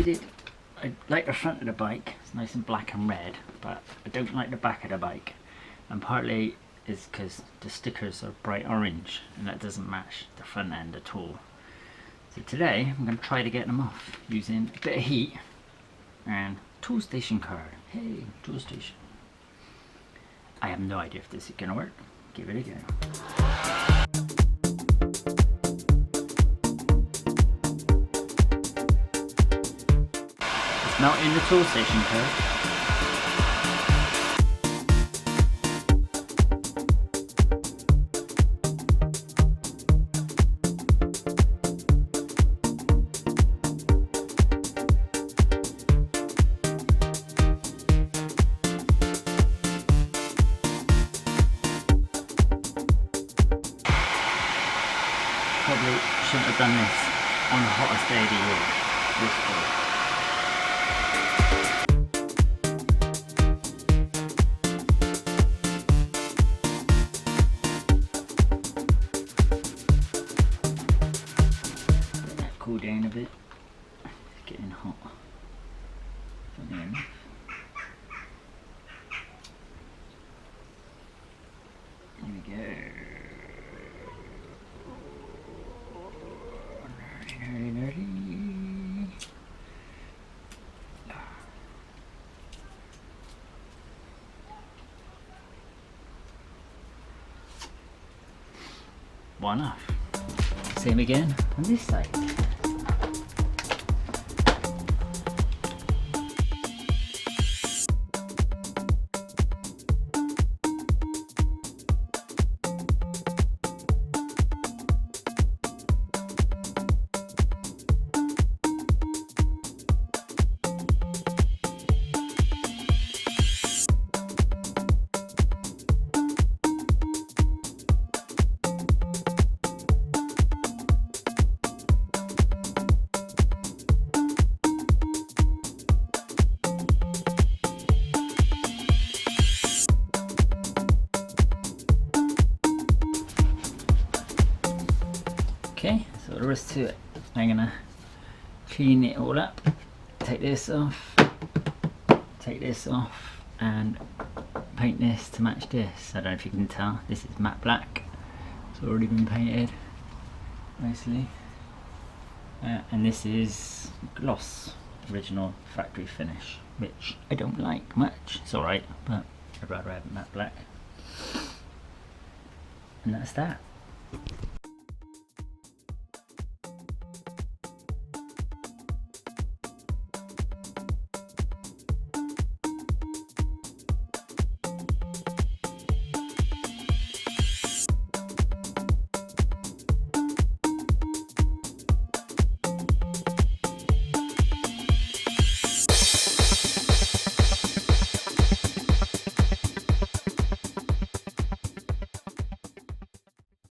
I like the front of the bike, it's nice and black and red, but I don't like the back of the bike, and partly is because the stickers are bright orange and that doesn't match the front end at all. So today I'm going to try to get them off using a bit of heat and tool station card. Hey, tool station. I have no idea if this is going to work. Give it a go. It's melting the tool station card. Probably shouldn't have done this on the hottest day of the year. This Let that cool down a bit. It's getting hot. Funny enough. Here we go. One off. Same again on this side. Okay, so the rest to it, I'm gonna clean it all up, take this off, and paint this to match this. I don't know if you can tell, this is matte black, it's already been painted nicely, and this is gloss, original factory finish, which I don't like much. It's alright, but I'd rather have matte black, and that's that.